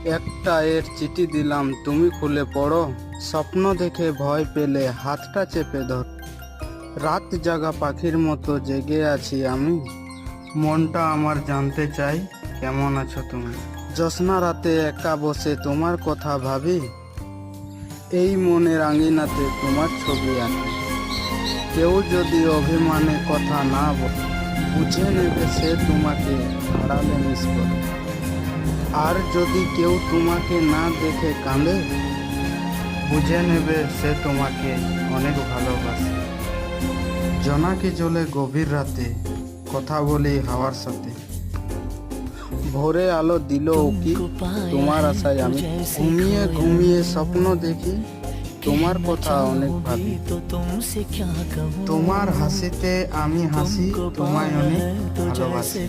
একটা এর চিঠি দিলাম, তুমি খুলে পড়ো। স্বপ্ন দেখে ভয় পেলে হাতটা চেপে ধর। রাত জাগা পাখির মতো জেগে আছি আমি, মনটা আমার জানতে চাই কেমন আছো তুমি। জ্যোৎস্না রাতে একা বসে তোমার কথা ভাবি, এই মনের আঙিনাতে তোমার ছবি আঁকি। কেউ যদি অভিমানে কথা না বলে, বুঝে নেবে সে তোমাকে আড়ালে মিস করে। আর যদি কেউ তোমাকে না দেখে কাঁদে, বুঝে নেবে সে তোমাকে অনেক ভালোবাসে। জোনাকি জ্বলে গভীর রাতে, কথা বলি হাওয়ার সাথে। ভোরে আলো দিল উকি, তোমার আশায় আমি ঘুমিয়ে ঘুমিয়ে স্বপ্ন দেখি, তোমার কথা অনেক ভাবি। তোমার হাসিতে আমি হাসি, তোমায় অনেক ভালোবাসি।